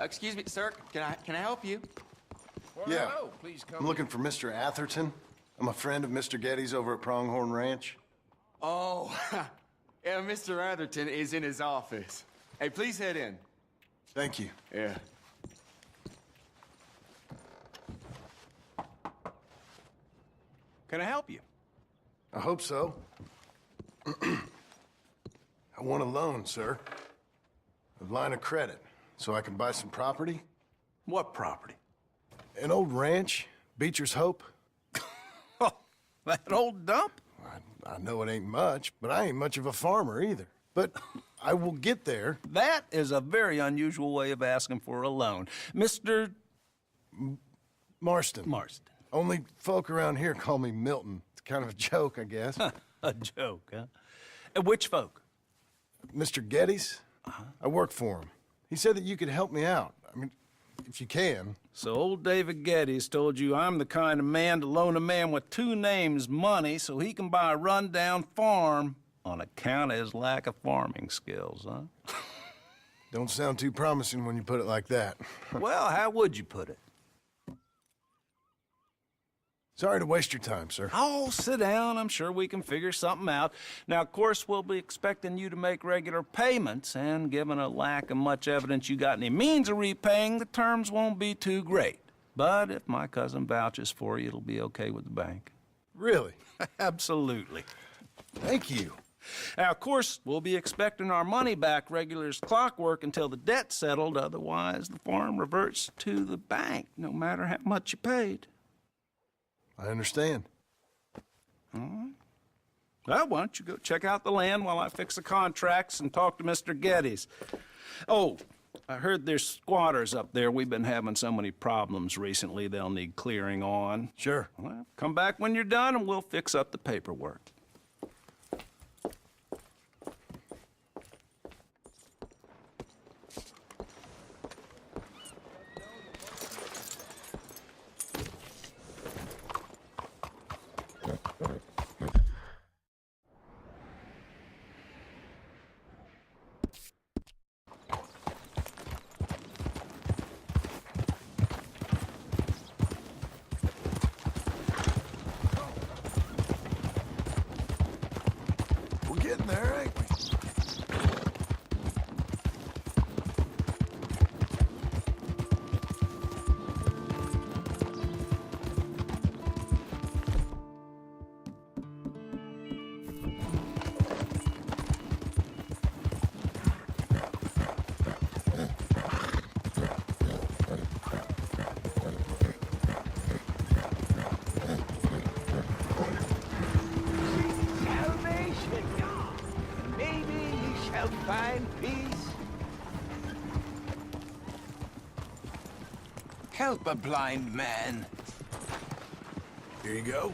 Excuse me, sir. Can I help you? Yeah. Hello, please come. I'm looking for Mr. Atherton. I'm a friend of Mr. Getty's over at Pronghorn Ranch. Oh, yeah, Mr. Atherton is in his office. Hey, please head in. Thank you. Yeah. Can I help you? I hope so. I want a loan, sir. A line of credit, so I can buy some property. What property? An old ranch, Beecher's Hope. That old dump? I know it ain't much, but I ain't much of a farmer either. But I will get there. That is a very unusual way of asking for a loan. Mr. Marston. Marston. Only folk around here call me Milton. It's kind of a joke, I guess. A joke, huh? And which folk? Mr. Getty's? I work for him. He said that you could help me out. I mean, if you can. So old David Geddes told you I'm the kind of man to loan a man with two names money so he can buy a rundown farm on account of his lack of farming skills, huh? Don't sound too promising when you put it like that. Well, how would you put it? Sorry to waste your time, sir. Oh, sit down. I'm sure we can figure something out. Now, of course, we'll be expecting you to make regular payments, and given a lack of much evidence you got any means of repaying, the terms won't be too great. But if my cousin vouches for you, it'll be okay with the bank. Really? Absolutely. Thank you. Now, of course, we'll be expecting our money back regular as clockwork until the debt's settled. Otherwise, the farm reverts to the bank, no matter how much you paid. I understand. All right. Well, why don't you go check out the land while I fix the contracts and talk to Mr. Geddes. Oh, I heard there's squatters up there. We've been having so many problems recently, they'll need clearing on. Sure. Well, come back when you're done and we'll fix up the paperwork. We're getting there, ain't we? Salvation, maybe ye shall find peace. Help a blind man. Here you go.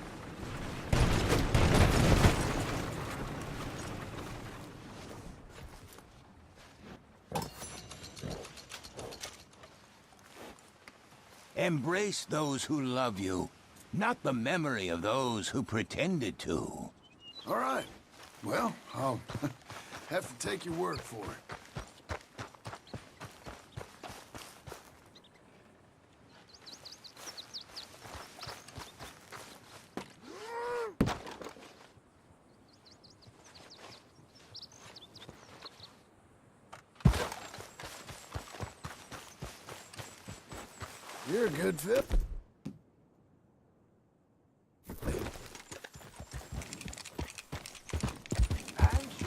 Embrace those who love you, not the memory of those who pretended to. All right. Well, I'll have to take your word for it. You're a good fit.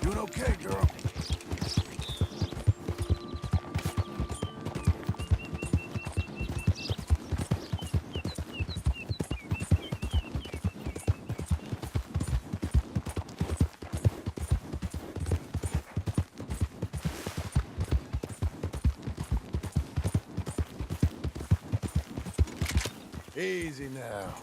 Doing okay, girl. Easy now.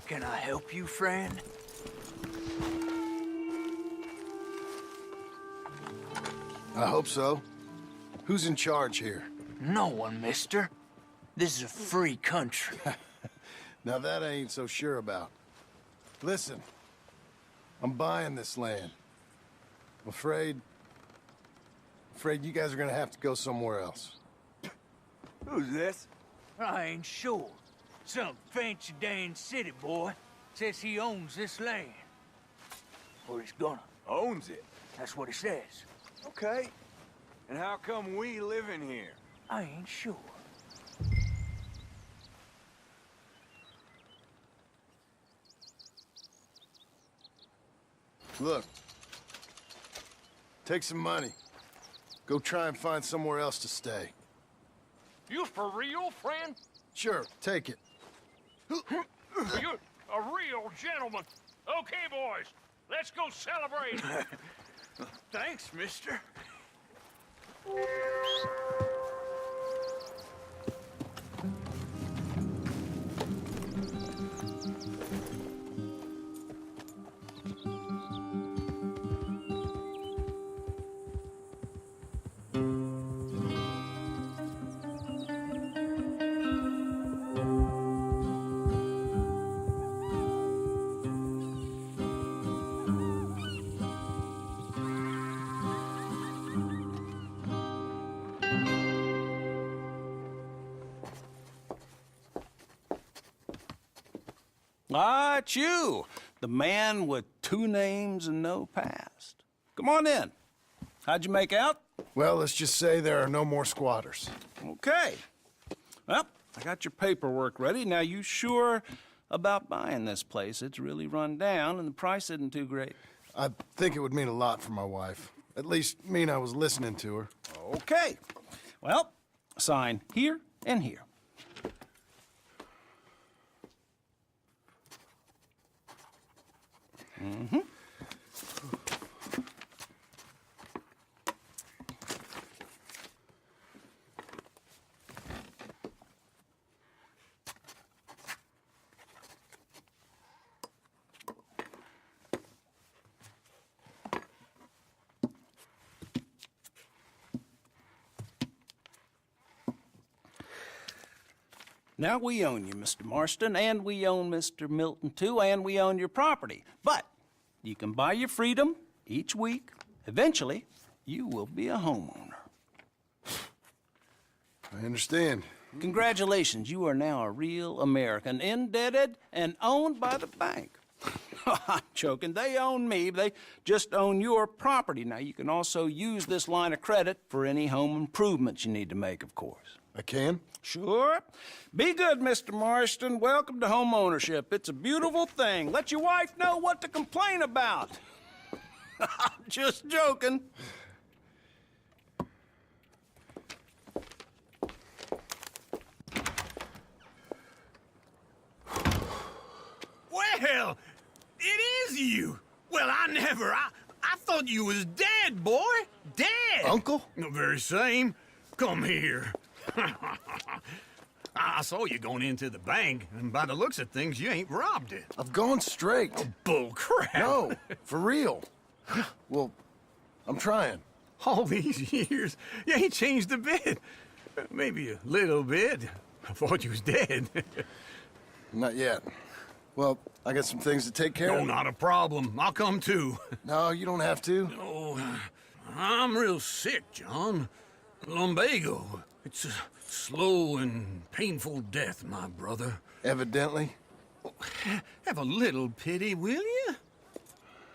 Can I help you, friend? I hope so. Who's in charge here? No one, mister. This is a free country. Now that I ain't so sure about. Listen, I'm buying this land. I'm afraid you guys are gonna have to go somewhere else. Who's this? I ain't sure. Some fancy Dan city boy says he owns this land. Or he's gonna. Owns it. That's what he says. Okay. And how come we live in here? I ain't sure. Look. Take some money. Go try and find somewhere else to stay. You for real, friend? Sure, take it. You're a real gentleman. Okay, boys, let's go celebrate. Thanks, mister. Ah, it's you, the man with 2 names and no past. Come on in. How'd you make out? Well, let's just say there are no more squatters. Okay. Well, I got your paperwork ready. Now, you sure about buying this place? It's really run down, and the price isn't too great. I think it would mean a lot for my wife. At least mean I was listening to her. Okay. Well, sign here and here. Mm-hmm. Now, we own you, Mr. Marston, and we own Mr. Milton, too, and we own your property. But you can buy your freedom each week. Eventually, you will be a homeowner. I understand. Congratulations, you are now a real American, indebted and owned by the bank. I'm joking. They own me. They just own your property. Now, you can also use this line of credit for any home improvements you need to make, of course. I can? Sure. Be good, Mr. Marston. Welcome to home ownership. It's a beautiful thing. Let your wife know what to complain about. I'm just joking. Well, it is you. Well, I thought you was dead, boy. Dead. Uncle? The very same. Come here. I saw you going into the bank, and by the looks of things, you ain't robbed it. I've gone straight. Bull crap. No, for real. Well, I'm trying. All these years, you ain't changed a bit. Maybe a little bit. I thought you was dead. Not yet. Well, I got some things to take care No, of. not a problem. I'll come too. No, you don't have to. Oh, I'm real sick, John. Lumbago. It's a slow and painful death, my brother. Evidently. Have a little pity, will you?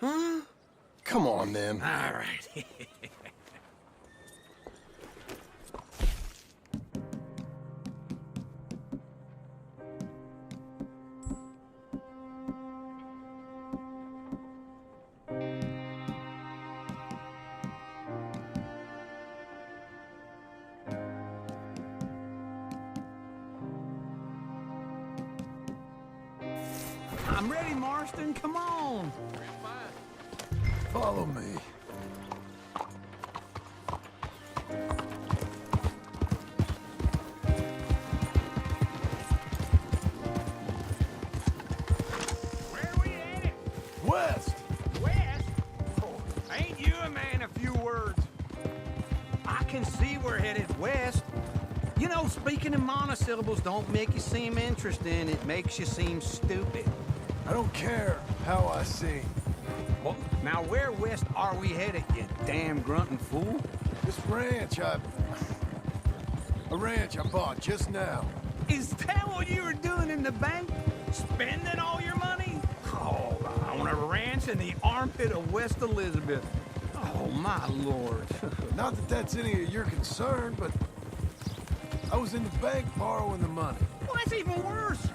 Huh? Come on, then. All right. I'm ready, Marston. Come on. Follow me. Where are we headed? West! West? Oh, ain't you a man of few words? can see we're headed west. You know, speaking in monosyllables don't make you seem interesting. It makes you seem stupid. I don't care how I sing. Well, now where west are we headed, you damn grunting fool? This ranch a ranch I bought just now. Is that what you were doing in the bank? Spending all your money? Oh, on a ranch in the armpit of West Elizabeth. Oh, my lord. Not that that's any of your concern, but I was in the bank borrowing the money. Well, that's even worse.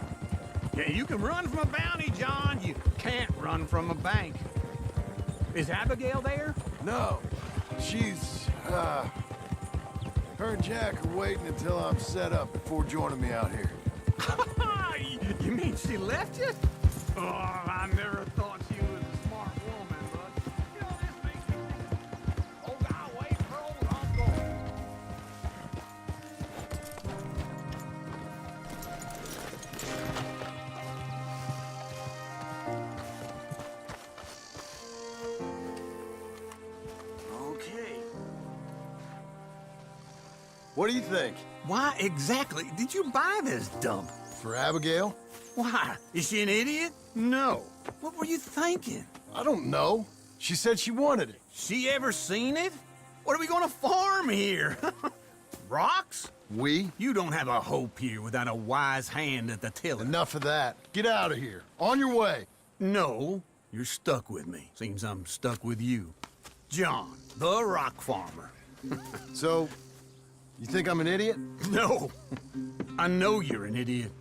Yeah, you can run from a bounty, John. You can't run from a bank. Is Abigail there? No, she's, her and Jack are waiting until I'm set up before joining me out here. You mean she left you? Oh, I never thought she was a smart woman, but you know, this makes me think. Oh, God, wait for old uncle. Okay. What do you think? Why exactly did you buy this dump? For Abigail? Why? Is she an idiot? No. What were you thinking? I don't know. She said she wanted it. She ever seen it? What are we gonna farm here? Rocks? We? You don't have a hope here without a wise hand at the tiller. Enough of that. Get out of here. On your way. No, you're stuck with me. Seems I'm stuck with you. John, the rock farmer. So, you think I'm an idiot? No, I know you're an idiot.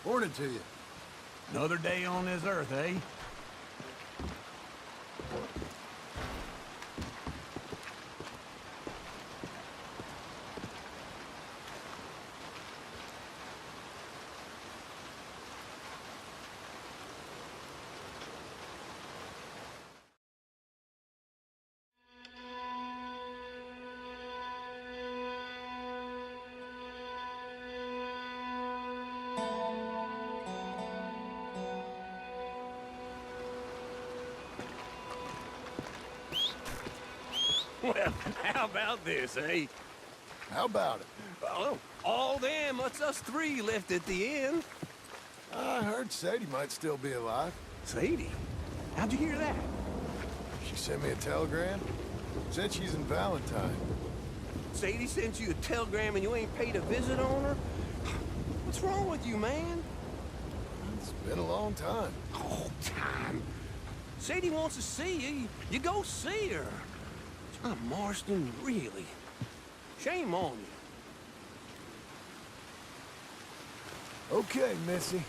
Morning to you. Another day on this earth, eh? Well, how about this, eh? How about it? Well, all them, it's us three left at the end. I heard Sadie might still be alive. Sadie? How'd you hear that? She sent me a telegram. Said she's in Valentine. Sadie sent you a telegram and you ain't paid a visit on her? What's wrong with you, man? It's been a long time. Oh, time. Sadie wants to see you. You go see her. John Marston, really? Shame on you. Okay, Missy.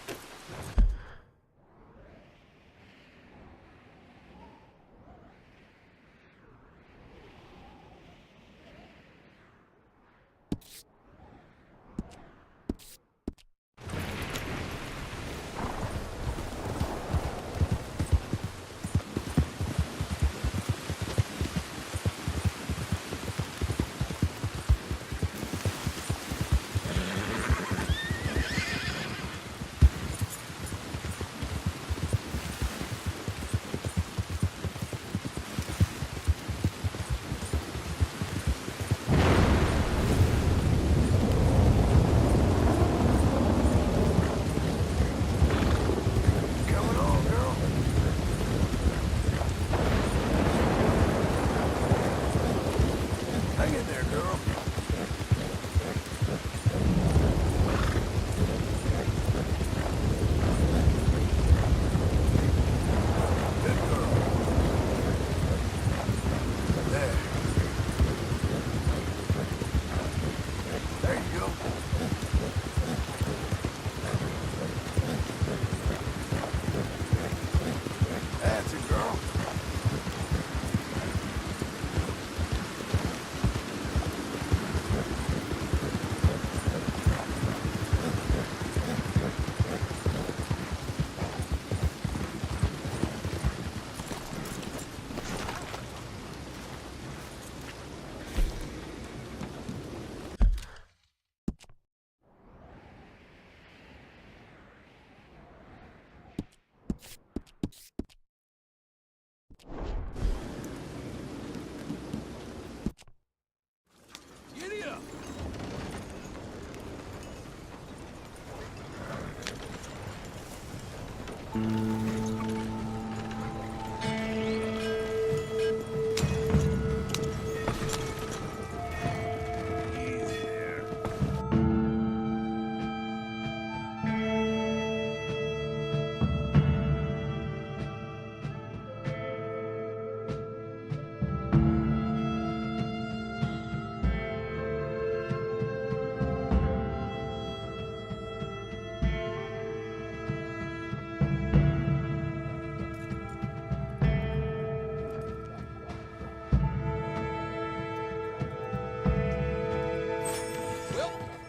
Well,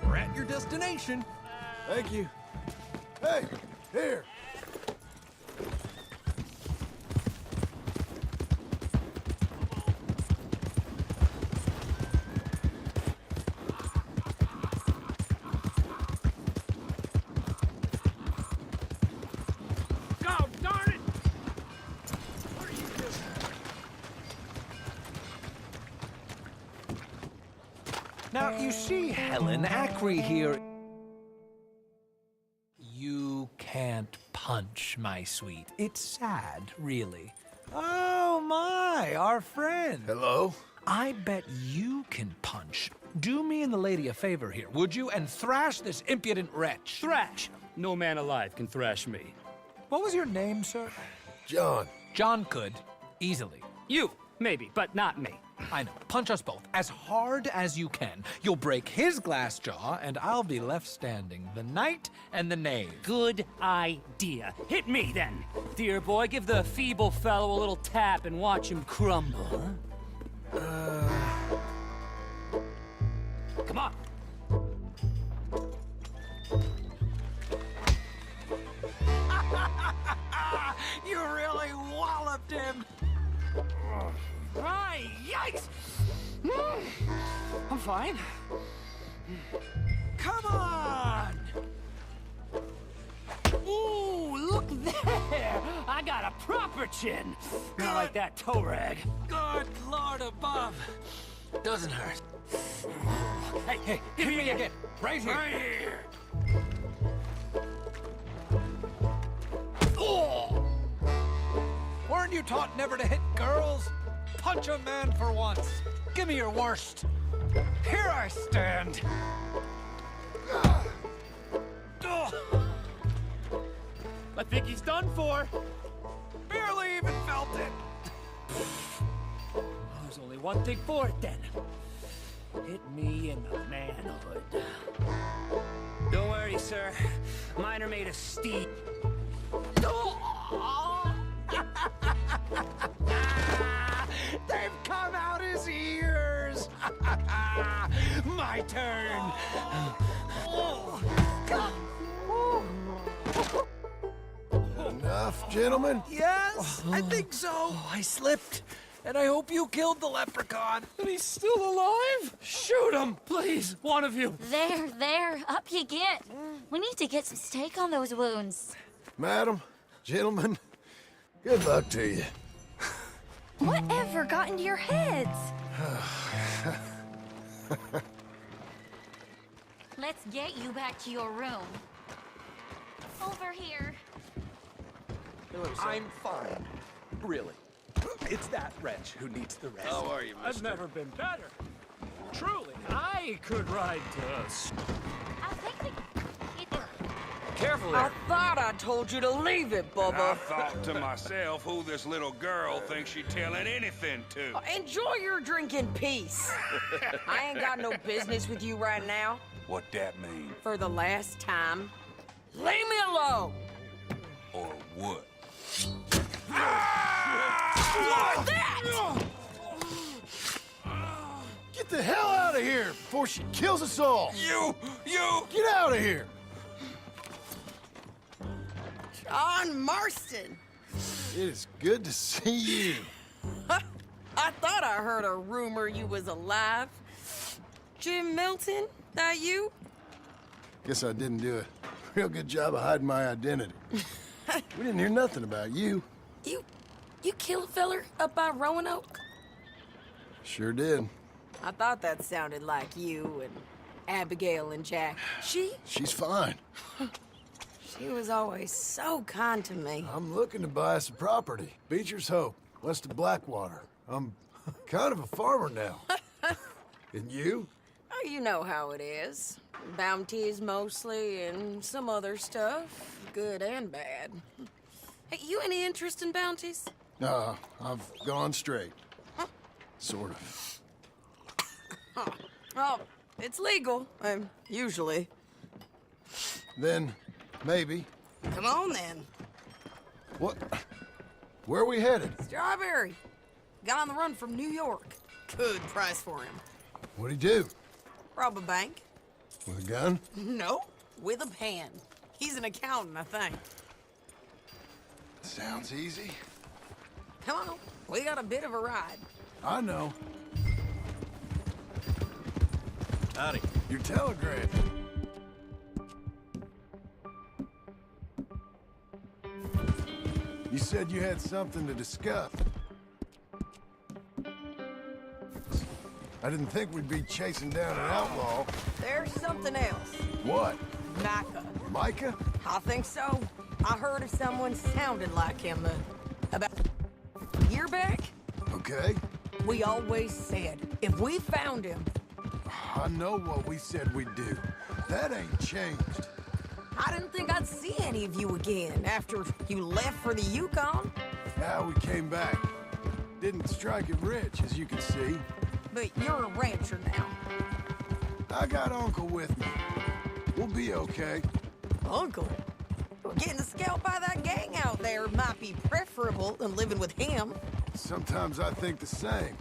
we're at your destination. Thank you. Hey, here. God darn it! Now, you see, Helen, Acri here... You can't punch, my sweet. It's sad, really. Oh, my, our friend. Hello? I bet you can punch. Do me and the lady a favor here, would you? And thrash this impudent wretch. Thrash! No man alive can thrash me. What was your name, sir? John. John could, easily. You, maybe, but not me. I know. Punch us both, as hard as you can. You'll break his glass jaw, and I'll be left standing. The knight and the knave. Good idea. Hit me, then. Dear boy, give the feeble fellow a little tap and watch him crumble, huh? Come on. You really walloped him. Right, yikes! I'm fine. Come on! Ooh, look there! I got a proper chin. Not like that toe rag. Good Lord above. Doesn't hurt. Hey, hey, hit me again. Right here. Right here. Oh! Weren't you taught never to hit girls? Punch a man for once. Give me your worst. Here I stand. I think he's done for. Barely even felt it. There's only one thing for it, then. Hit me in the manhood. Don't worry, sir. Mine are made of steel. They've come out his ears. My turn. Enough, gentlemen? Yes, I think so. I slipped, and I hope you killed the leprechaun. And he's still alive? Shoot him, please, one of you. There, up you get. We need to get some steak on those wounds. Madam, gentlemen, good luck to you. Whatever got into your heads? Let's get you back to your room. Over here. I'm fine. Really. It's that wretch who needs the rest. How are you, I've never been better. Truly, I could ride to... I think Careful I there. thought I told you to leave it, I Bubba. thought to myself who this little girl thinks she telling anything to. Enjoy your drink in peace. I ain't got no business with you right now. What that mean? For the last time, leave me alone. Or what? Like that! Get the hell out of here before she kills us all! You! Get out of here! John Marston. It is good to see you. I thought I heard a rumor you was alive. Jim Milton, that you? Guess I didn't do a real good job of hiding my identity. We didn't hear nothing about you. You kill a feller up by Roanoke? Sure did. I thought that sounded like you and Abigail and Jack. She's fine. She was always so kind to me. I'm looking to buy some property. Beecher's Hope, west of Blackwater. I'm kind of a farmer now. And you? Oh, you know how it is. Bounties mostly, and some other stuff, good and bad. Hey, you any interest in bounties? I've gone straight. Huh? Sort of. Huh. Well, it's legal, usually. Then, maybe. Come on, then. What? Where are we headed? Strawberry. Got on the run from New York. Good price for him. What'd he do? Rob a bank. With a gun? No, with a pen. He's an accountant, I think. Sounds easy. Come on, we got a bit of a ride. I know. Howdy. Your telegram. You said you had something to discuss. I didn't think we'd be chasing down an outlaw. There's something else. What? Micah. Micah? I think so. I heard of someone sounded like him about a year back. Okay. We always said, if we found him... I know what we said we'd do. That ain't changed. I didn't think I'd see any of you again after you left for the Yukon. Now we came back. Didn't strike it rich, as you can see. But you're a rancher now. I got Uncle with me. We'll be okay. Uncle? Getting scalped by that gang out there might be preferable than living with him. Sometimes I think the same.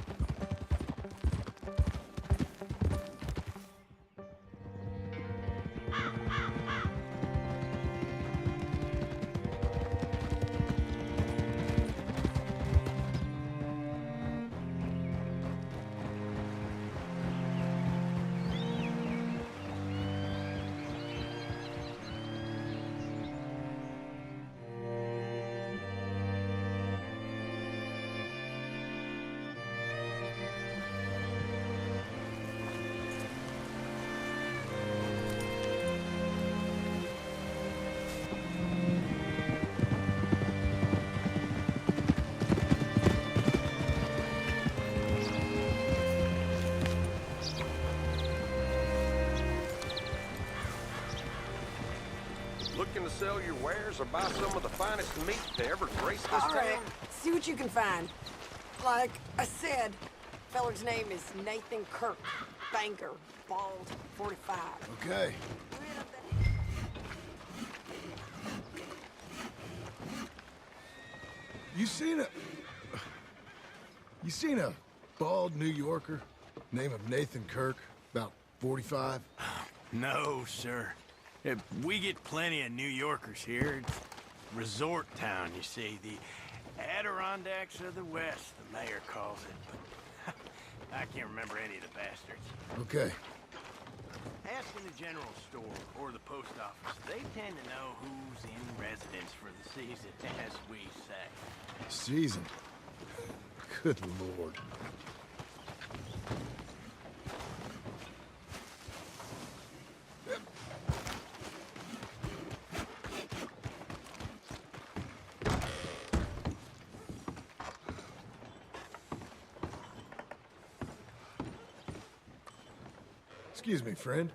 Looking to sell your wares or buy some of the finest meat to ever grace this All right, town? see what you can find. Like I said, feller's name is Nathan Kirk. Banker, bald, 45. Okay. You seen a bald New Yorker, name of Nathan Kirk, about 45? No, sir. We get plenty of New Yorkers here. It's resort town, you see. The Adirondacks of the West, the mayor calls it. But I can't remember any of the bastards. Okay. Ask in the general store or the post office. They tend to know who's in residence for the season, as we say. Season? Good Lord. Excuse me, friend.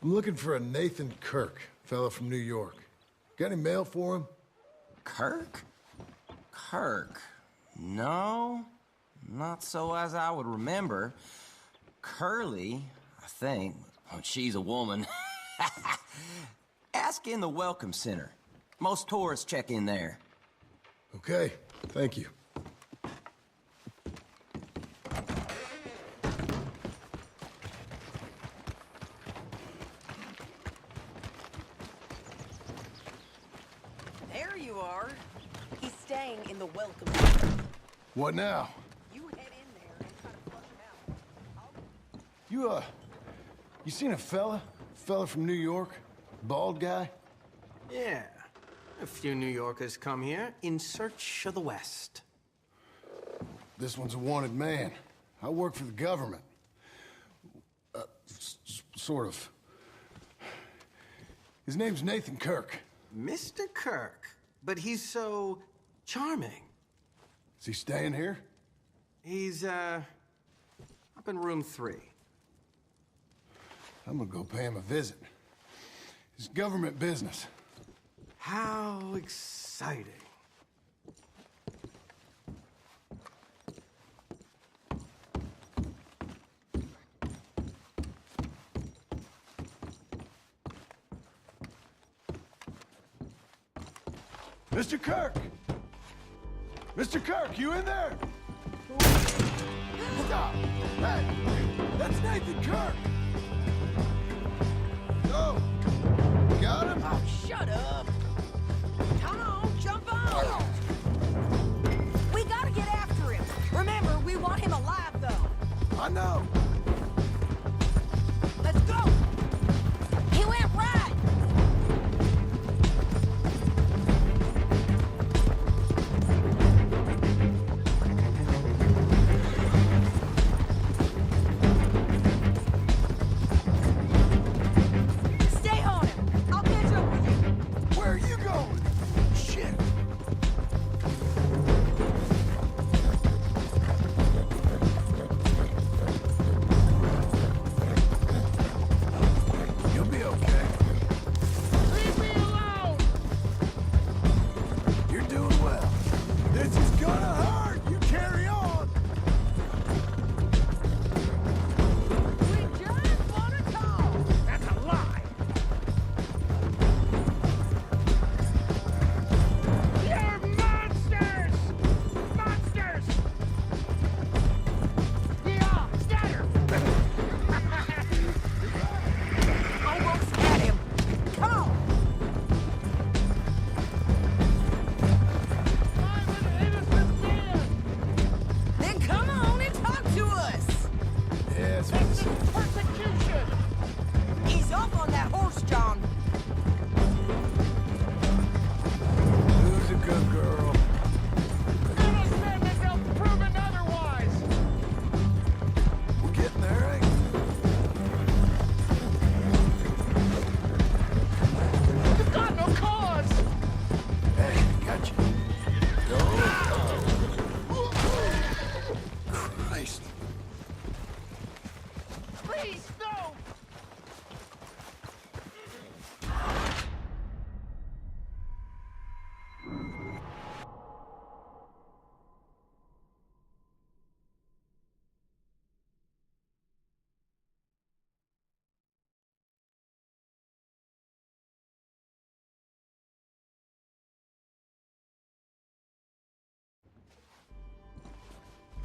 I'm looking for a Nathan Kirk, fellow from New York. Got any mail for him? Kirk? Kirk? No, not so as I would remember. Curly, I think. Oh, she's a woman. Ask in the Welcome Center. Most tourists check in there. Okay, thank you. There you are. He's staying in the Welcome Center. What now? You head in there and try to flush him out. You seen a fella? Fella from New York? Bald guy? Yeah. A few New Yorkers come here in search of the West. This one's a wanted man. I work for the government. Sort of. His name's Nathan Kirk. Mr. Kirk, but he's so charming. Is he staying here? He's, up in room 3. I'm gonna go pay him a visit. It's government business. How exciting. Mr. Kirk! Mr. Kirk, you in there? Stop! Hey! That's Nathan Kirk! Go! Got him? Oh, shut up! Come on, jump on! We gotta get after him. Remember, we want him alive, though. I know! Let's go! He went right! Stay on him! I'll catch up with you! Where are you going? Shit! You'll be okay. Leave me alone! You're doing well. This is gonna hurt! You carry on! We just want to talk! That's a lie! You're monsters! Monsters! Yeah, scatter! Almost had him! Come on! I'm an innocent man! Then come on and talk to us! Yes, This is persecution! He's up on that horse, John. who's a good girl? Innocent until proven otherwise! We're getting there, ain't You've got no cause! we? Hey, got you. Christ. Please, no!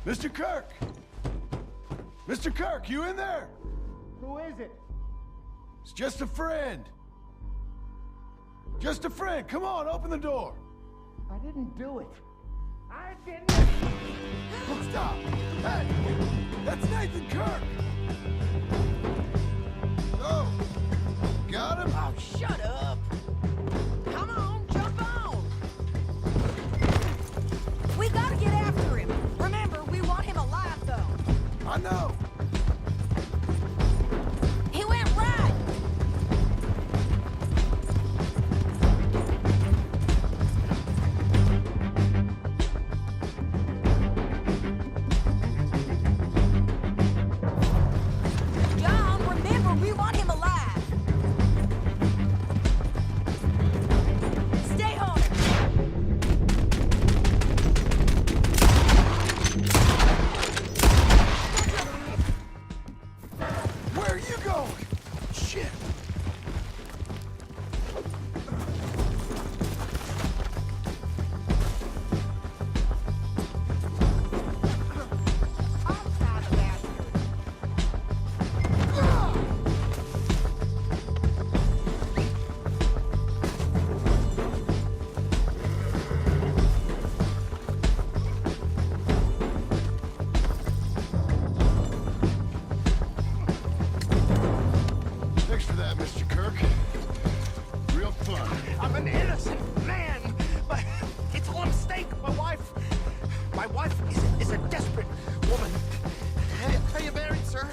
Mr. Kirk! Mr. Kirk, you in there? Who is it? It's just a friend. Just a friend. Come on, open the door. I didn't do it. I didn't. Stop. Hey, that's Nathan Kirk. Oh, got him? Oh, shut up! Come on, jump on! We gotta get after him. Remember, we want him alive, though. I know. He went right! John, remember, we want him alive. Stay on him. Where are you going? Shit. Thanks for that, Mr. Kirk. Real fun. I'm an innocent man, but it's all a mistake. My wife is a desperate woman. Are you married, sir?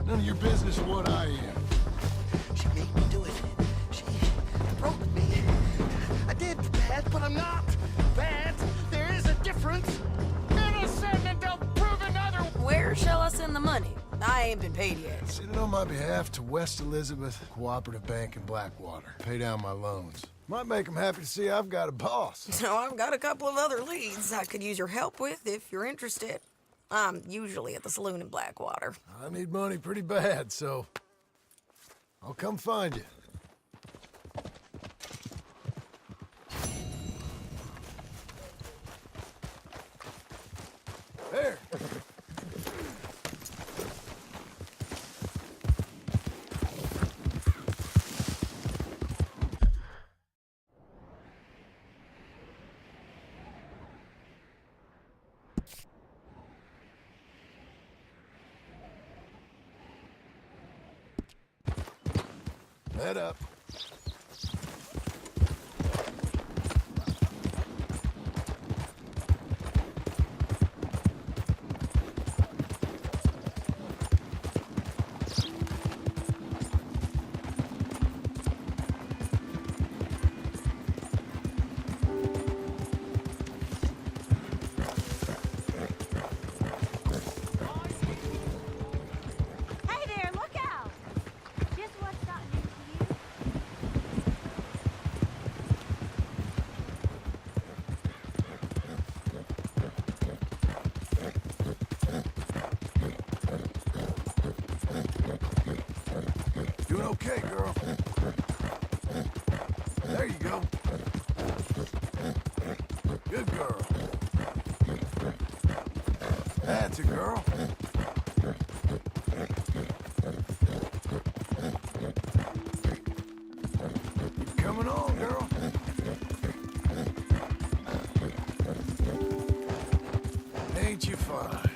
None of your business what I am. She made me do it. She broke me. I ain't been paid yet. Send it on my behalf to West Elizabeth Cooperative Bank in Blackwater. Pay down my loans. Might make them happy to see I've got a boss. So I've got a couple of other leads I could use your help with if you're interested. I'm usually at the saloon in Blackwater. I need money pretty bad, so I'll come find you. There. Head up. Doing okay, girl. There you go. Good girl. That's a girl. Coming on, girl. Ain't you fine?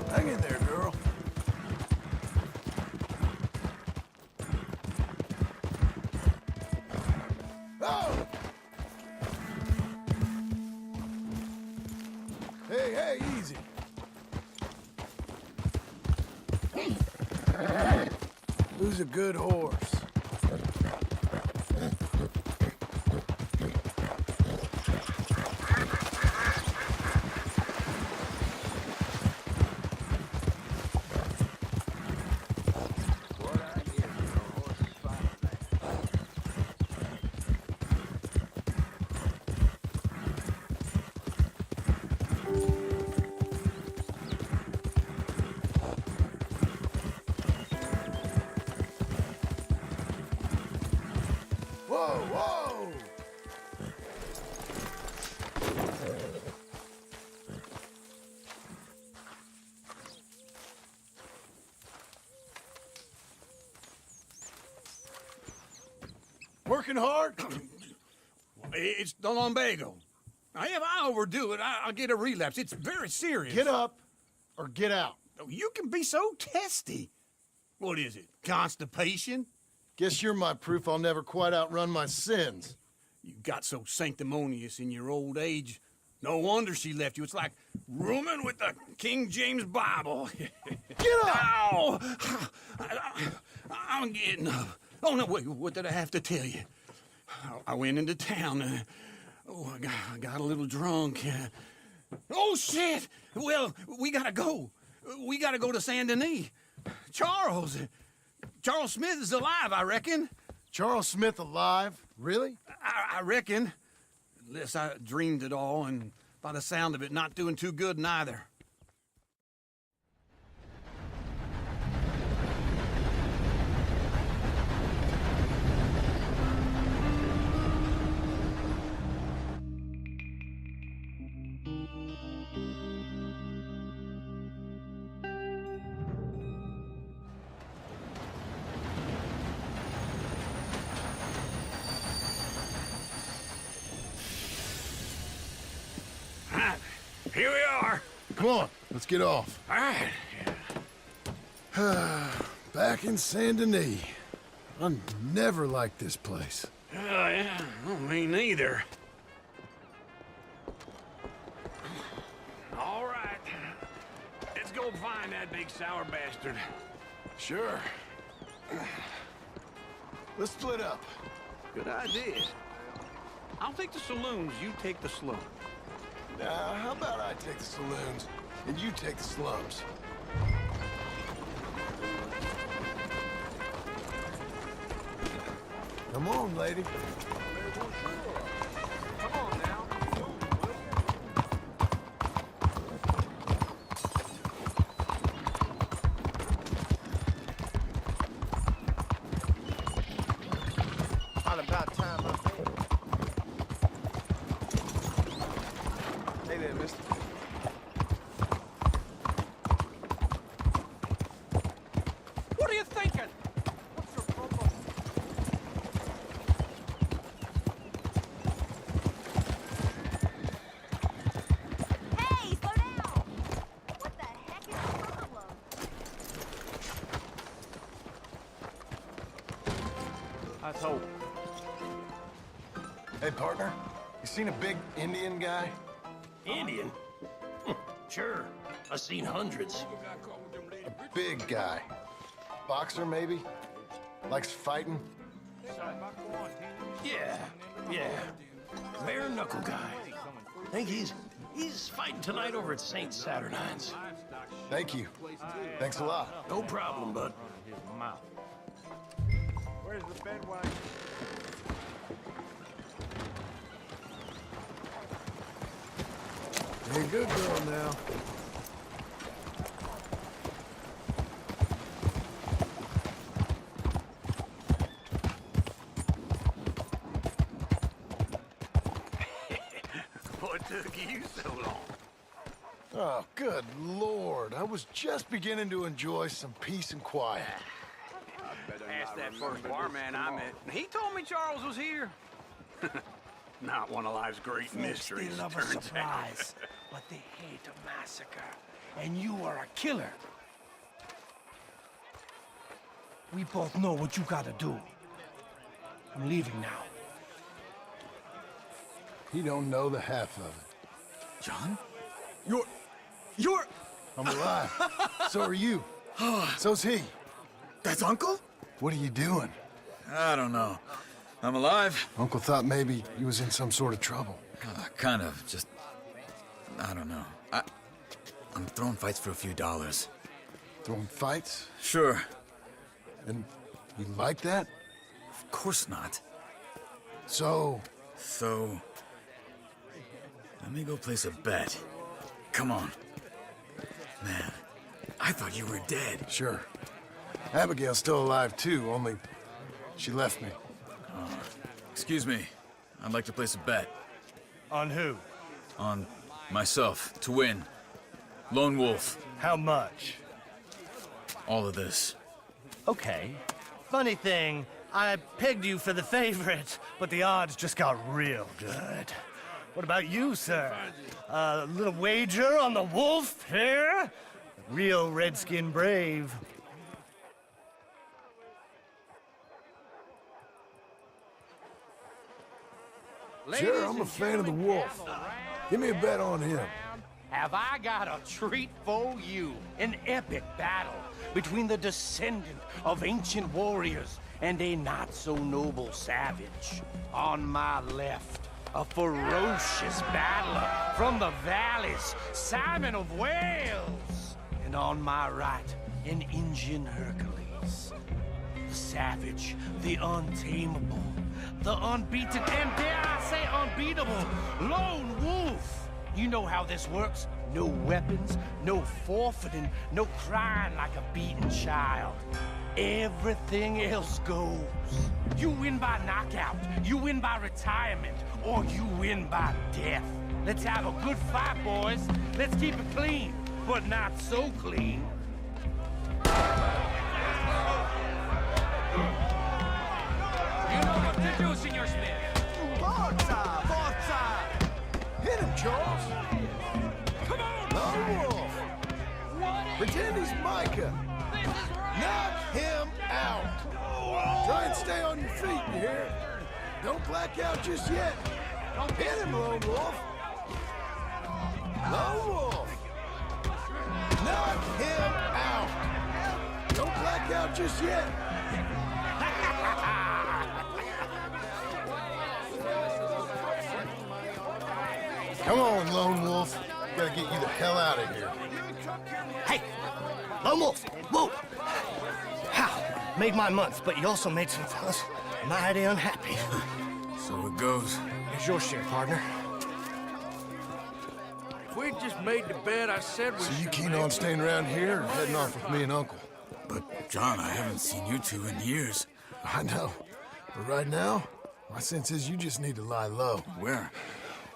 Hang in there, girl. Oh! Hey, hey, easy. Who's a good horse? Whoa, whoa! Working hard? It's the lumbago. Now, if I overdo it, I'll get a relapse. It's very serious. Get up or get out. Oh, you can be so testy. What is it, constipation? Guess you're my proof I'll never quite outrun my sins. You got so sanctimonious in your old age. No wonder she left you. It's like rooming with the King James Bible. Get up! Ow! I'm getting up. Oh, no, wait, what did I have to tell you? I went into town. I got a little drunk. Oh, shit! Well, we gotta go. We gotta go to Saint Denis. Charles Smith is alive, I reckon. Charles Smith alive? Really? I reckon. Unless I dreamed it all, and by the sound of it, not doing too good neither. Here we are. Come on, let's get off. All right. Back in Saint Denis. I never liked this place. Yeah, well, me neither. All right. Let's go find that big sour bastard. Sure. Let's split up. Good idea. I'll take the saloons, you take the slums. How about I take the saloons and you take the slums? Come on, lady. Come on now. Not about time, I think. Hey there, mister. What are you thinking? What's your problem? Hey, slow down! What the heck is your problem? Let's hope. Hey, partner. You seen a big Indian guy? Indian? Sure. I've seen hundreds. A big guy. Boxer, maybe? Likes fighting? Yeah. Bare knuckle guy. Think he's fighting tonight over at St. Saturnine's. Thank you. Thanks a lot. No problem, bud. Where's the bed wagon? You're a good girl now. What took you so long? Oh, good Lord. I was just beginning to enjoy some peace and quiet. Asked that first barman I met. He told me Charles was here. Not one of life's great mysteries, They love a turns out. surprise, but they hate a massacre. And you are a killer. We both know what you gotta do. I'm leaving now. He don't know the half of it. John? You're... I'm alive. So are you. So's he. That's Uncle? What are you doing? I don't know. I'm alive. Uncle thought maybe he was in some sort of trouble. Kind of. Just... I don't know. I'm throwing fights for a few dollars. Throwing fights? Sure. And you like that? Of course not. So... Let me go place a bet. Come on. Man, I thought you were dead. Sure. Abigail's still alive, too, only she left me. Excuse me. I'd like to place a bet. On who? On myself, to win. Lone Wolf. How much? All of this. Okay. Funny thing, I pegged you for the favorite, but the odds just got real good. What about you, sir? A little wager on the wolf here? Real redskin brave. Sure, I'm a fan of the wolf. Give me a bet on him. Have I got a treat for you? An epic battle between the descendant of ancient warriors and a not-so-noble savage. On my left, a ferocious battler from the valleys, Simon of Wales. And on my right, an Indian Hercules. The savage, the untamable, the unbeaten, and dare I say unbeatable, Lone Wolf. You know how this works. No weapons, no forfeiting, no crying like a beaten child. Everything else goes. You win by knockout, you win by retirement, or you win by death. Let's have a good fight, boys. Let's keep it clean, but not so clean. You know what to do, Senor Smith. Forza! Hit him, Charles! Come on! Lone Wolf! Pretend he's Micah! Knock him out! Try and stay on your feet, you hear? Don't black out just yet. Hit him, Lone Wolf! Lone Wolf! Knock him out! Don't black out just yet. get you the hell out of here. Hey, Lone Wolf, whoa! How? Made my month, but you also made some fellas mighty unhappy. So it goes. Here's your share, partner. If we just made the bed I said we So you should keen make, on staying around here or heading off with me and Uncle? But, John, I haven't seen you two in years. I know. But right now, my sense is you just need to lie low. Where?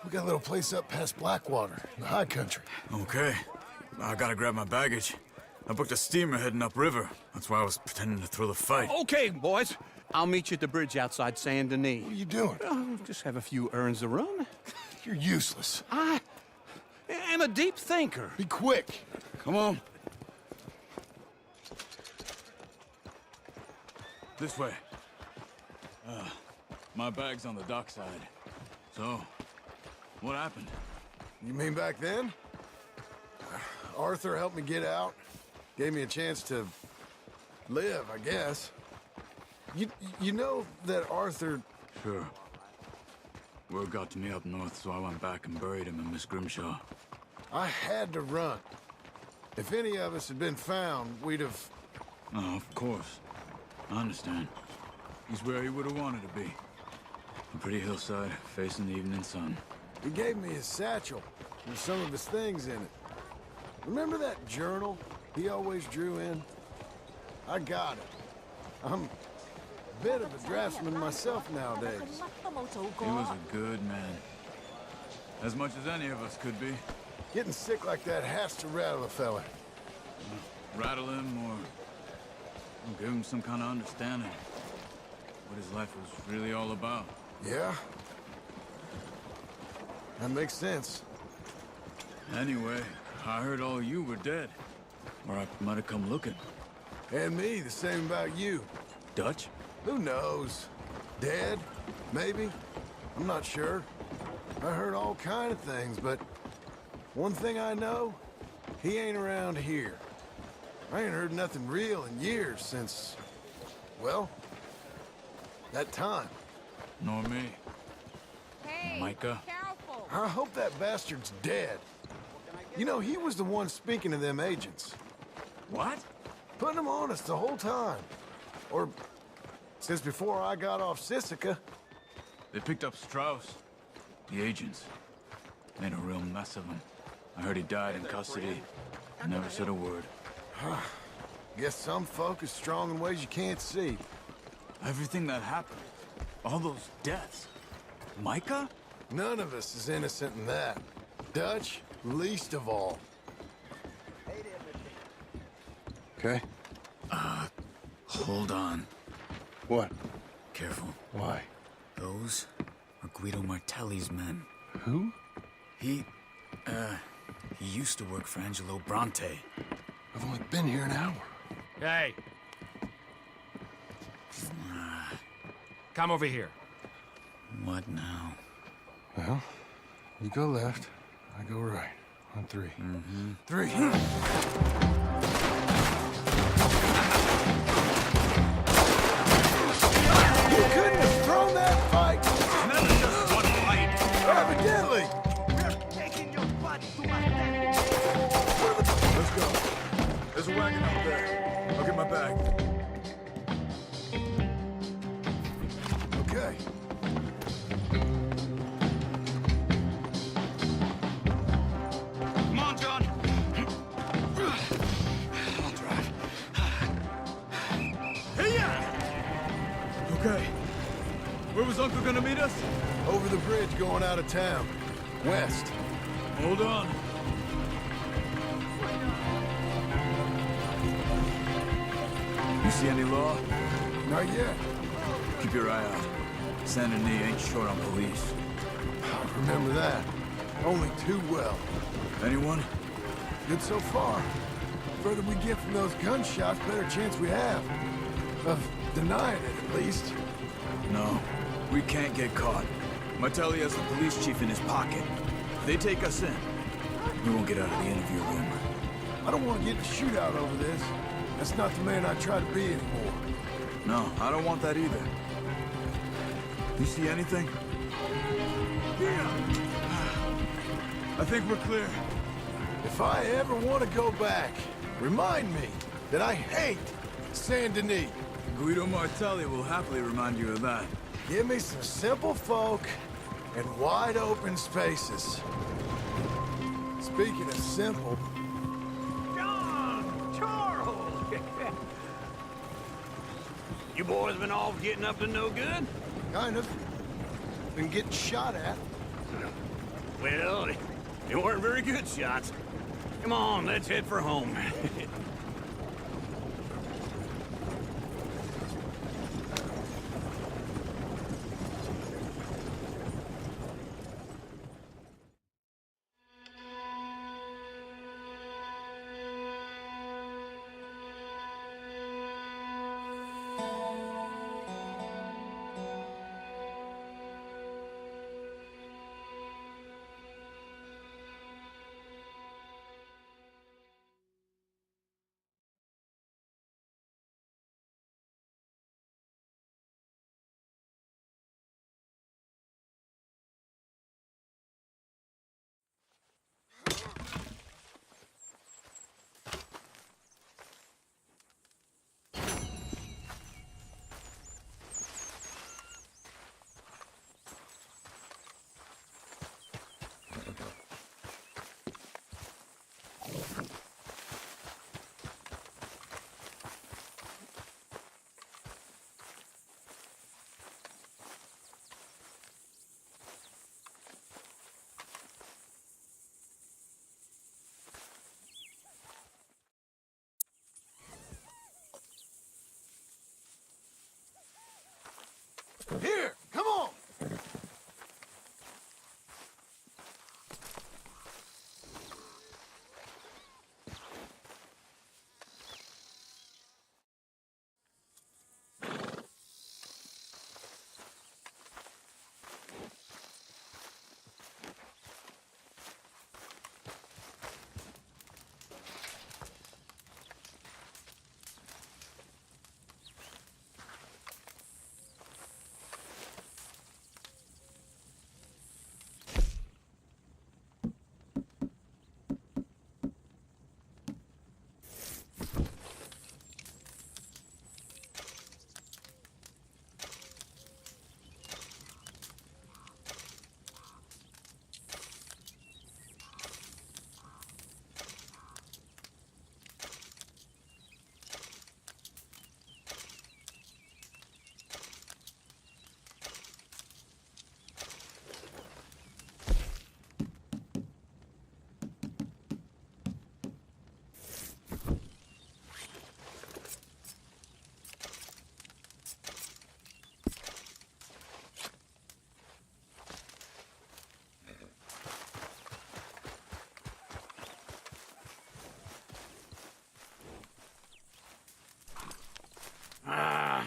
We got a little place up past Blackwater, in the high country. Okay. I gotta grab my baggage. I booked a steamer heading upriver. That's why I was pretending to throw the fight. Okay, boys. I'll meet you at the bridge outside Saint Denis. What are you doing? Oh, just have a few errands to run. You're useless. I am a deep thinker. Be quick. Come on. This way. My bag's on the dockside. So, what happened? You mean back then? Arthur helped me get out. Gave me a chance to live, I guess. You know that Arthur... Sure. Word got to me up north, so I went back and buried him in Miss Grimshaw. I had to run. If any of us had been found, we'd have... Oh, of course. I understand. He's where he would have wanted to be. A pretty hillside, facing the evening sun. He gave me his satchel with some of his things in it. Remember that journal he always drew in? I got it. I'm a bit of a draftsman myself nowadays. He was a good man. As much as any of us could be. Getting sick like that has to rattle a fella. Rattle him or give him some kind of understanding. What his life was really all about. Yeah? That makes sense. Anyway, I heard all you were dead. Or I might have come looking. And me, the same about you. Dutch? Who knows? Dead? Maybe? I'm not sure. I heard all kind of things, but one thing I know, he ain't around here. I ain't heard nothing real in years since, well, that time. Nor me. Hey, Micah? careful. I hope that bastard's dead. You know, he was the one speaking to them agents. What? Putting them on us the whole time. Or since before I got off Sisika. They picked up Strauss. The agents. Made a real mess of him. I heard he died in custody. Never said a word. Guess some folk is strong in ways you can't see. Everything that happened. All those deaths. Micah? None of us is innocent in that. Dutch, least of all. Okay? Hold on. What? Careful. Why? Those are Guido Martelli's men. Who? He used to work for Angelo Bronte. I've only been here an hour. Hey. Come over here. What now? Well, you go left, I go right. On three. Mm-hmm. 3. You couldn't have thrown that fight! Never just one fight. Evidently! Let's go. There's a wagon out there. I'll get my bag. Okay. Come on, John. I'll drive. Hey-ya! Okay. Where was Uncle gonna meet us? Over the bridge going out of town. West. Hold on. You see any law? Not yet. Keep your eye out. Saint Denis ain't short on police. I remember that. Only too well. Anyone? Good so far. Further we get from those gunshots, better chance we have. Of denying it, at least. No. We can't get caught. Martelli has the police chief in his pocket. If they take us in, we won't get out of the interview room. I don't want to get in a shootout over this. That's not the man I try to be anymore. No, I don't want that either. You see anything? Yeah. I think we're clear. If I ever want to go back, remind me that I hate Saint Denis. Guido Martelli will happily remind you of that. Give me some simple folk and wide open spaces. Speaking of simple... John! Charles! You boys been off getting up to no good? Kind of. Been getting shot at. Well, they weren't very good shots. Come on, let's head for home. Here, come on!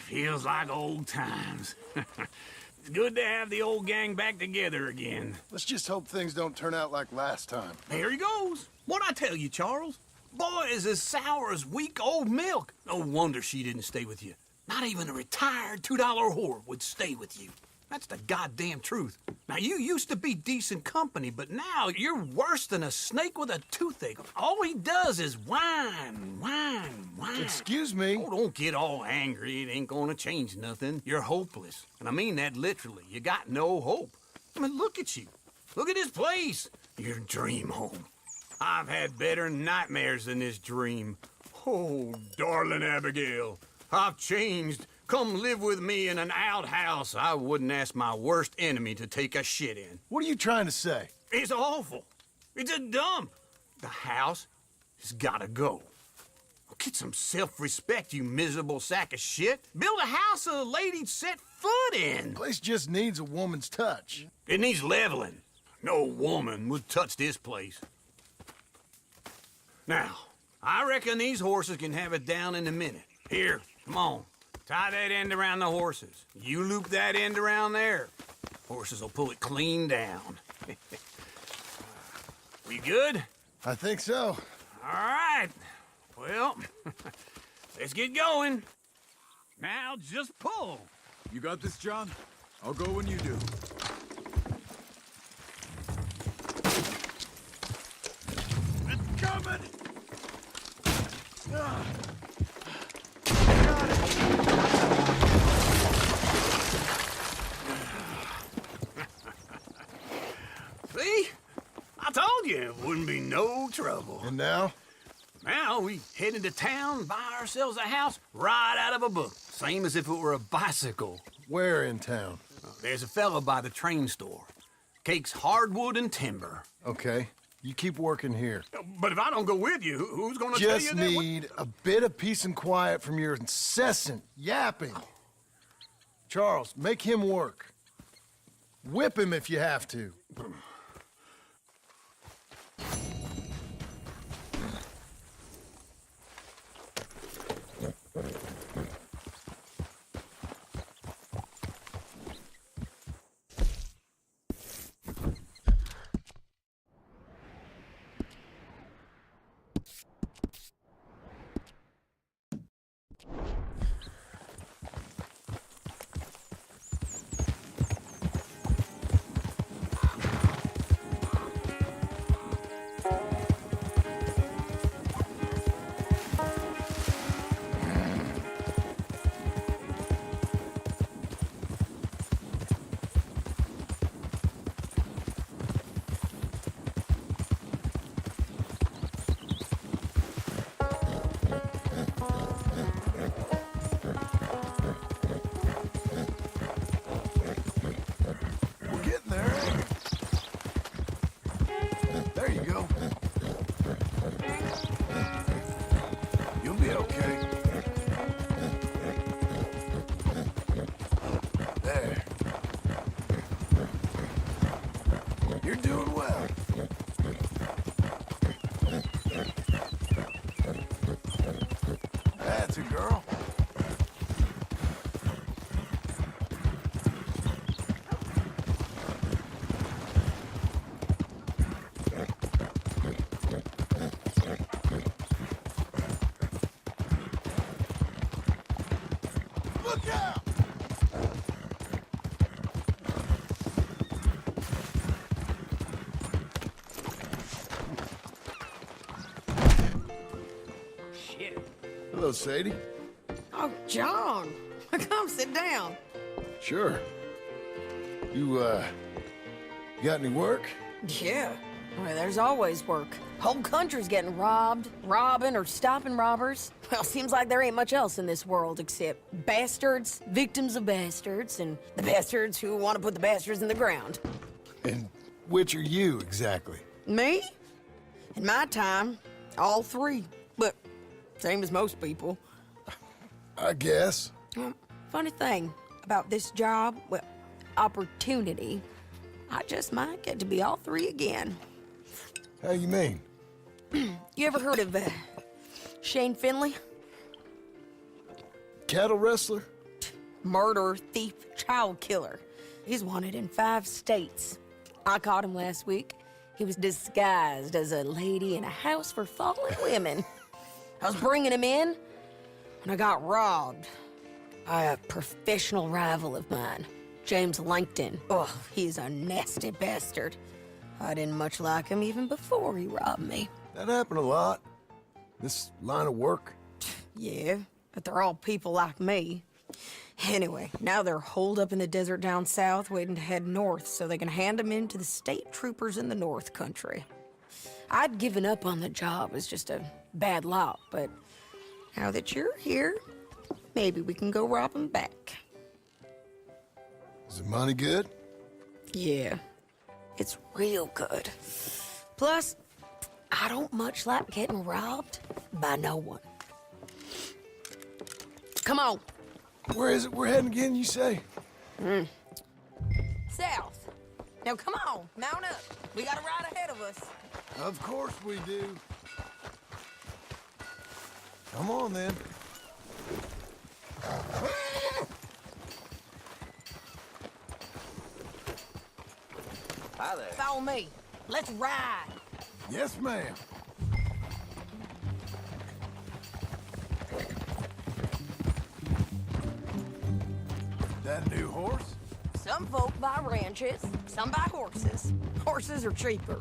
Feels like old times. It's good to have the old gang back together again. Let's just hope things don't turn out like last time. There he goes. What'd I tell you, Charles? Boy is as sour as weak old milk. No wonder she didn't stay with you. Not even a retired $2 whore would stay with you. That's the goddamn truth. Now, you used to be decent company, but now you're worse than a snake with a toothache. All he does is whine, whine, whine. Excuse me? Oh, don't get all angry. It ain't gonna change nothing. You're hopeless. And I mean that literally. You got no hope. I mean, look at you. Look at this place. Your dream home. I've had better nightmares than this dream. Oh, darling Abigail, I've changed. Come live with me in an outhouse I wouldn't ask my worst enemy to take a shit in. What are you trying to say? It's awful. It's a dump. The house has gotta go. Get some self-respect, you miserable sack of shit. Build a house a lady'd set foot in. The place just needs a woman's touch. It needs leveling. No woman would touch this place. Now, I reckon these horses can have it down in a minute. Here, come on. Tie that end around the horses. You loop that end around there. Horses will pull it clean down. We good? I think so. All right. Well, let's get going. Now just pull. You got this, John? I'll go when you do. Let's go! See? I told you it wouldn't be no trouble. And now? Now we head into town, buy ourselves a house right out of a book. Same as if it were a bicycle. Where in town? There's a fella by the train store. Cakes hardwood and timber. Okay. You keep working here. But if I don't go with you, who's gonna tell you Just that? need a bit of peace and quiet from your incessant yapping. Charles, make him work. Whip him if you have to. Hello, Sadie. Oh, John. Come sit down. Sure. You got any work? Yeah. Well, there's always work. Whole country's getting robbed, robbing, or stopping robbers. Well, seems like there ain't much else in this world except bastards, victims of bastards, and the bastards who want to put the bastards in the ground. And which are you, exactly? Me? In my time, all three. But same as most people. I guess. Funny thing about this job, well, opportunity, I just might get to be all three again. How you mean? You ever heard of Shane Finley? Cattle wrestler? Murderer, thief, child killer. He's wanted in 5 states. I caught him last week. He was disguised as a lady in a house for fallen women. I was bringing him in, and I got robbed by a professional rival of mine, James Langton. Oh, he's a nasty bastard. I didn't much like him even before he robbed me. That happened a lot. This line of work. Yeah, but they're all people like me. Anyway, now they're holed up in the desert down south, waiting to head north so they can hand them in to the state troopers in the north country. I'd given up on the job as just a bad lot, but now that you're here, maybe we can go rob them back. Is the money good? Yeah, it's real good. Plus, I don't much like getting robbed by no one. Come on. Where is it we're heading again, you say? South. Now come on, mount up. We got a ride ahead of us. Of course we do. Come on, then. Hi there. Follow me. Let's ride. Yes, ma'am. That a new horse? Some folk buy ranches, some buy horses. Horses are cheaper.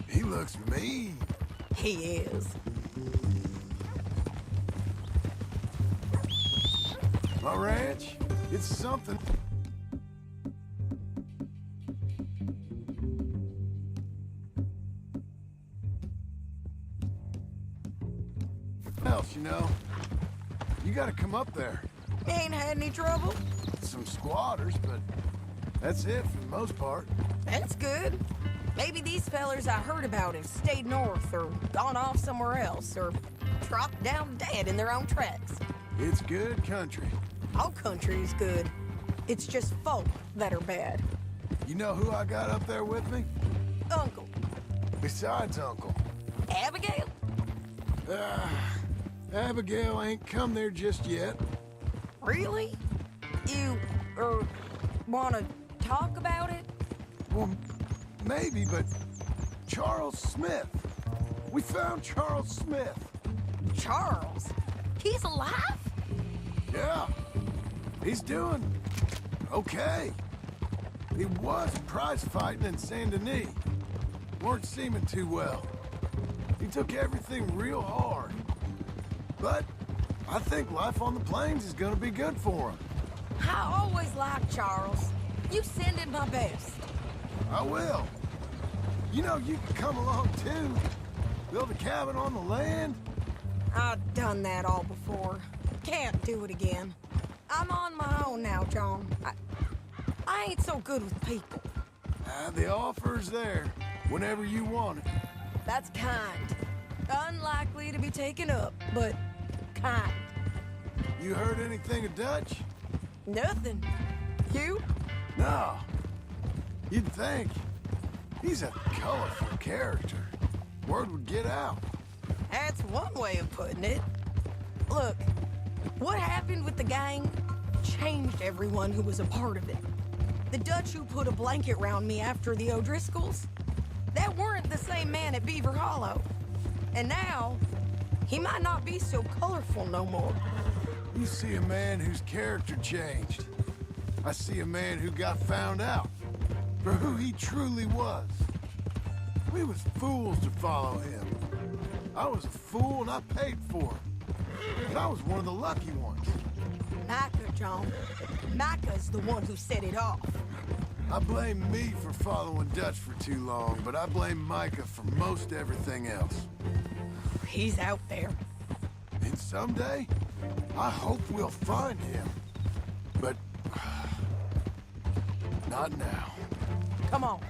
He looks mean. He is. My ranch, it's something. Else, you know. You gotta come up there. Ain't had any trouble? Some squatters, but that's it for the most part. That's good. Maybe these fellers I heard about have stayed north or gone off somewhere else or dropped down dead in their own tracks. It's good country. All country is good. It's just folk that are bad. You know who I got up there with me? Uncle. Besides Uncle. Abigail? Abigail ain't come there just yet. Really? You, wanna talk about it? Well, maybe, but Charles Smith. We found Charles Smith. Charles? He's alive? Yeah. He's doing okay. He was prize fighting in Saint Denis. Weren't seeming too well. He took everything real hard. But I think life on the plains is gonna be good for him. I always liked Charles. You send him my best. I will. You know, you can come along too. Build a cabin on the land. I've done that all before. Can't do it again. I'm on my own now, John. I ain't so good with people. The offer's there whenever you want it. That's kind. Unlikely to be taken up, but kind. You heard anything of Dutch? Nothing. You? No. You'd think. He's a colorful character. Word would get out. That's one way of putting it. Look, what happened with the gang changed everyone who was a part of it. The Dutch who put a blanket round me after the O'Driscolls, that weren't the same man at Beaver Hollow. And now, he might not be so colorful no more. You see a man whose character changed. I see a man who got found out for who he truly was. We was fools to follow him. I was a fool and I paid for it. But I was one of the lucky ones. Micah, John. Micah's the one who set it off. I blame me for following Dutch for too long, but I blame Micah for most everything else. He's out there. And someday, I hope we'll find him. But not now. Come on.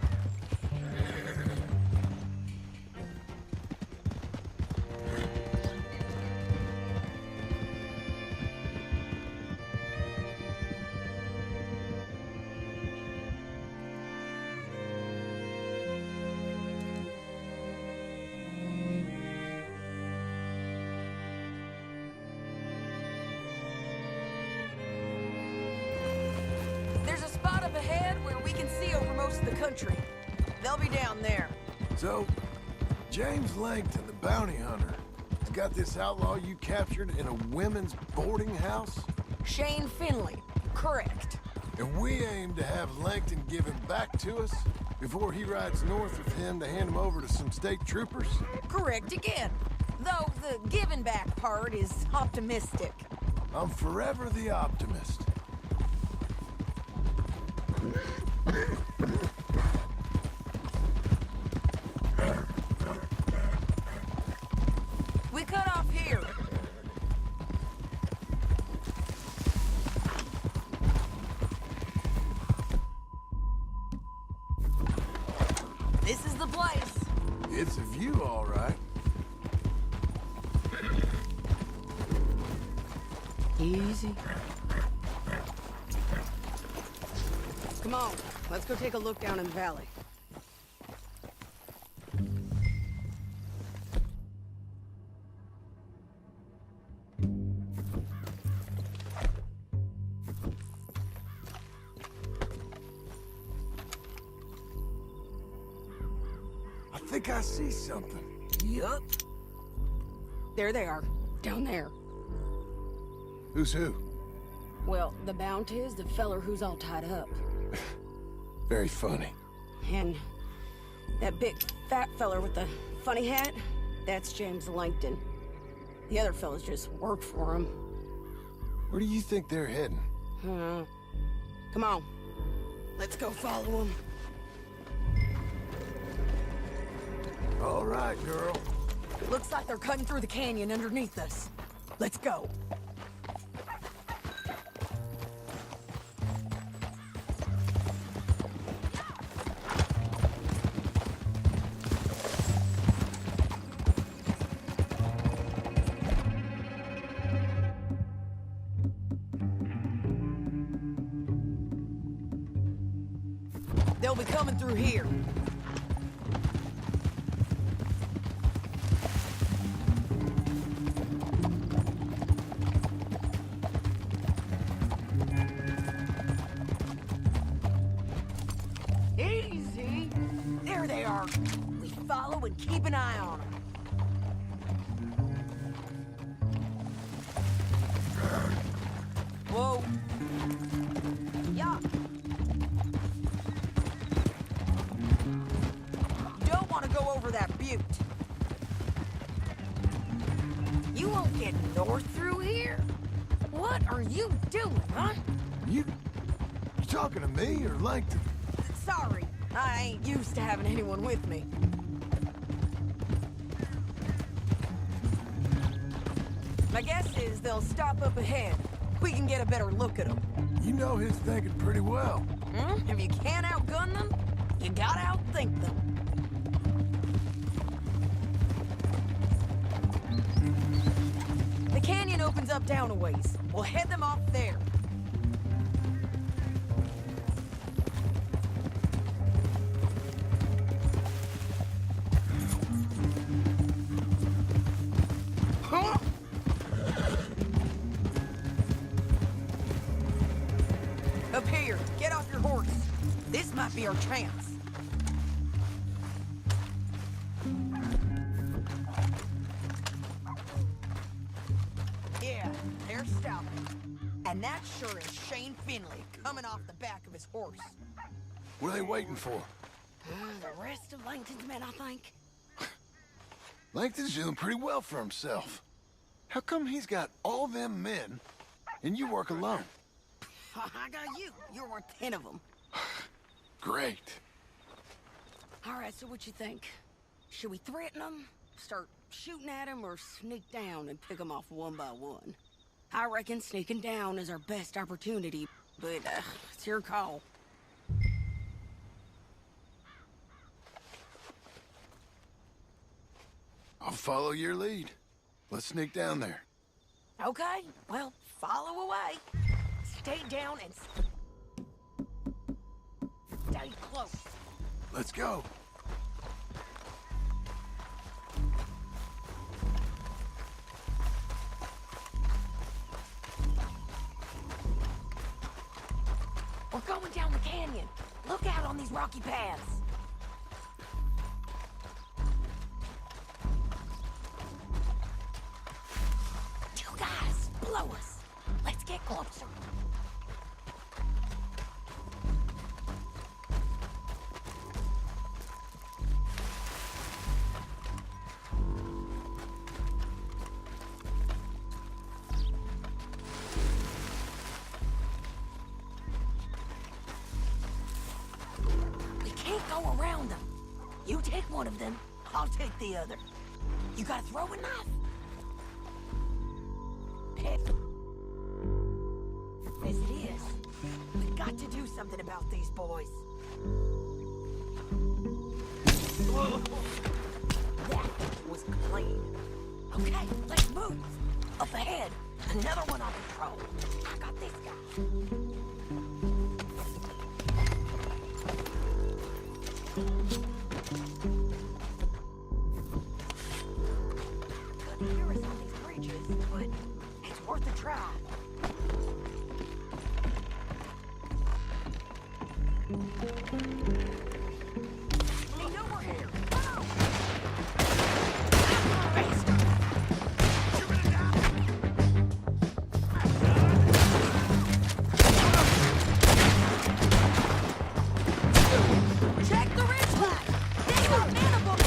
There's a spot up ahead where we can see over most of the country. They'll be down there. So, James Langton, the bounty hunter, has got this outlaw you captured in a women's boarding house? Shane Finley. Correct. And we aim to have Langton give him back to us before he rides north with him to hand him over to some state troopers? Correct again. Though the giving back part is optimistic. I'm forever the optimist. We cut off here. This is the place. It's a view, all right. Easy. Come on, let's go take a look down in the valley. I think I see something. Yup. There they are, down there. Who's who? Well, the bounty is the feller who's all tied up. Very funny. And that big fat feller with the funny hat, that's James Langton. The other fellas just work for him. Where do you think they're heading? Come on. Let's go follow them. All right, girl. Looks like they're cutting through the canyon underneath us. Let's go. They'll be coming through here. Easy. There they are. We follow and keep an eye on them. Whoa. Yeah. Don't want to go over that butte. You won't get north through here? What are you doing, huh? You talking to me or Langton? Sorry, I ain't used to having anyone with me. My guess is they'll stop up ahead. We can get a better look at them. You know his thinking pretty well. If you can't outgun them, you gotta outthink them. The canyon opens up down a ways. We'll head them off there. Huh? Up here, get off your horse. This might be our chance. Yeah, they're stopping. And that sure is Shane Finley coming off the back of his horse. What are they waiting for? The rest of Langton's men, I think. Langton's doing pretty well for himself. How come he's got all them men and you work alone? I got you. You're worth 10 of them. Great. All right, so what you think? Should we threaten them, start shooting at them, or sneak down and pick them off one by one? I reckon sneaking down is our best opportunity, but it's your call. I'll follow your lead. Let's sneak down there. Okay, well, follow away. Stay down and stay close. Let's go. We're going down the canyon. Look out on these rocky paths. Two guys, blow us. Let's get closer. Go around them. You take one of them, I'll take the other. You got a throwing knife? As it is, we've got to do something about these boys. That was clean. Okay, let's move. Up ahead, another one on patrol. I got this guy. Couldn't hear us on these bridges, but it's worth a try. They know we're here. Go! Bastard! Check the ridgeline! They got mandibles!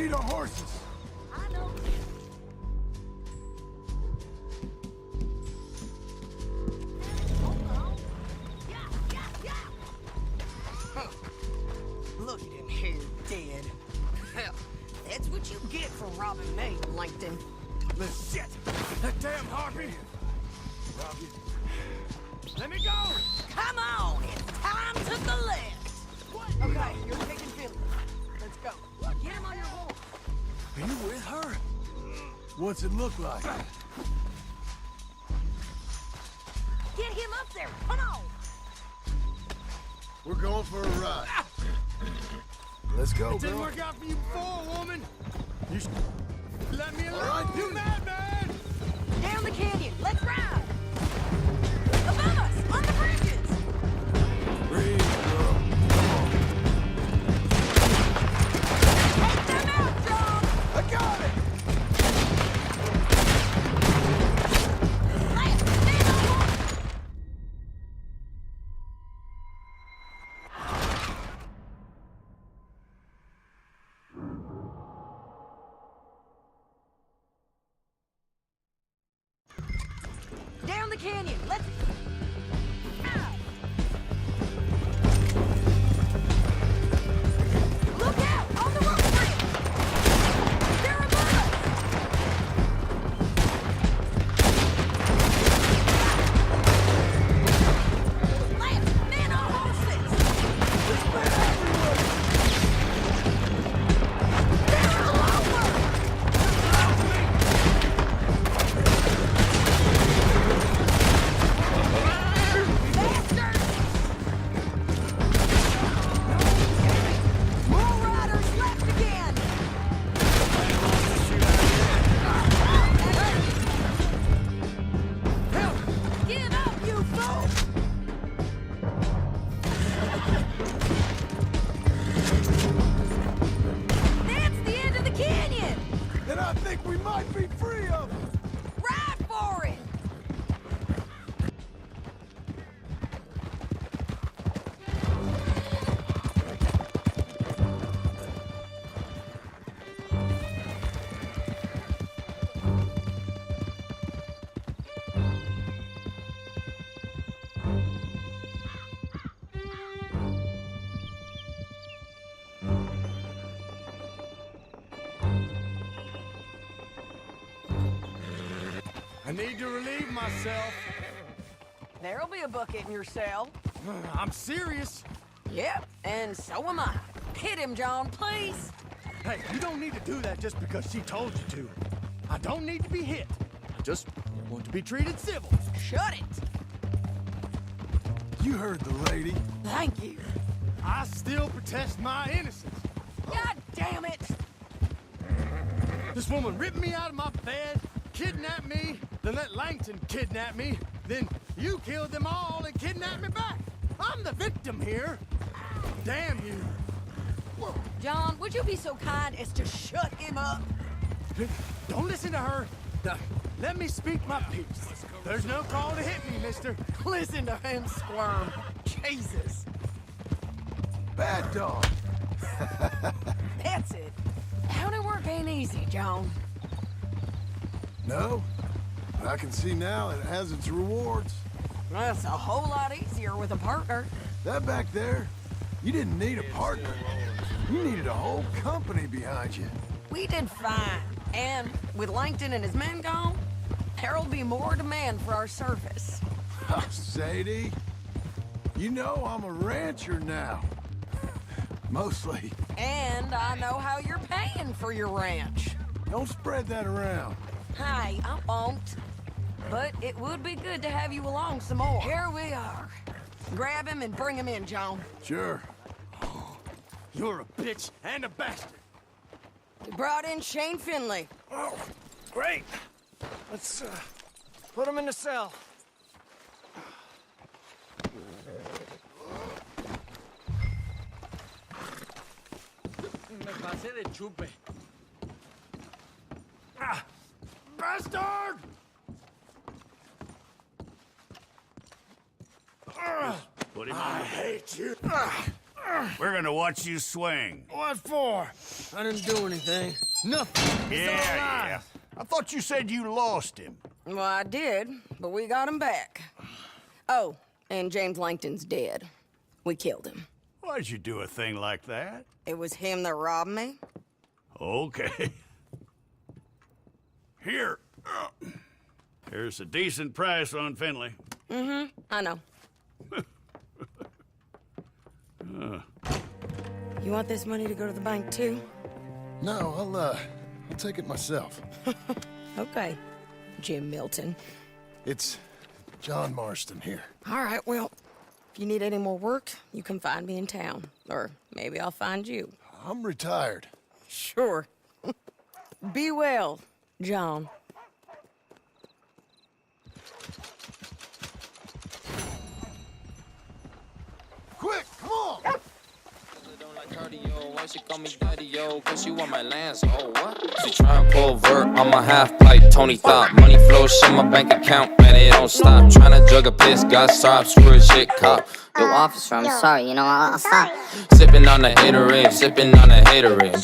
need our horses. I know. Look at him here, dead. Hell, that's what you get for robbing me, Langton. Shit! That damn harpy! Let me go! Come on, it's time to the left. Okay, you're taking Philly. Let's go. Get him on your horse. Are you with her? What's it look like? Get him up there. Come on. We're going for a ride. Let's go, It didn't girl. work out for you before, woman! You let me alone! All right, you madman! Down the canyon. Let's ride. Above us, on the bridges. Breathe, girl. Take them out, John. I got it! Left, stand on horse. Down the canyon. Let's... Ow. Look out! On the rope bridge! They're above us! Lance, men on horses! There's men everywhere! They're all over! More riders left again! Give up, you fool! That's the end of the canyon! And I think we might be free of them. Ride for it! I need to relieve myself. There'll be a bucket in your cell. I'm serious. Yep, and so am I. Hit him, John, please. Hey, you don't need to do that just because she told you to. I don't need to be hit. I just want to be treated civil. Shut it. You heard the lady. Thank you. I still protest my innocence. God damn it! This woman ripped me out of my bed, kidnapped me, then let Langton kidnap me, then you killed them all and kidnapped me back. I'm the victim here. Damn you. John, would you be so kind as to shut him up? Don't listen to her. Let me speak my piece. There's no call to hit me, mister. Listen to him squirm. Jesus. Bad dog. That's it. County work ain't easy, John. No, but I can see now it has its rewards. That's a whole lot easier with a partner. That back there, you didn't need a partner. You needed a whole company behind you. We did fine. And with Langton and his men gone, there'll be more demand for our service. Sadie, you know I'm a rancher now. Mostly. And I know how you're paying for your ranch. Don't spread that around. Hey, I won't. But it would be good to have you along some more. Here we are. Grab him and bring him in, John. Sure. You're a bitch and a bastard. We brought in Shane Finley. Oh, great. Let's put him in the cell. Me pasé de chupe. Ah, bastard! Put him I on. hate you. We're gonna watch you swing. What for? I didn't do anything. Nothing. It's all Yeah. lies. I thought you said you lost him. Well, I did, but we got him back. Oh, and James Langton's dead. We killed him. Why'd you do a thing like that? It was him that robbed me. Okay. Here. Here's a decent price on Finley. I know. You want this money to go to the bank, too? No, I'll take it myself. Okay, Jim Milton. It's John Marston here. All right, well, if you need any more work, you can find me in town. Or maybe I'll find you. I'm retired. Sure. Be well, John. Quick, come on! Why she call me daddy, yo? Cause she want my lands, oh what? She tryna pull vert on my half-pipe, Tony Thought. Money flows, shit my bank account, man, it don't stop. Tryna jug a piss, got stopped, screw a shit cop. Yo, officer, I'm sorry, I'll stop. Sipping on the haterade, sipping on the haterade.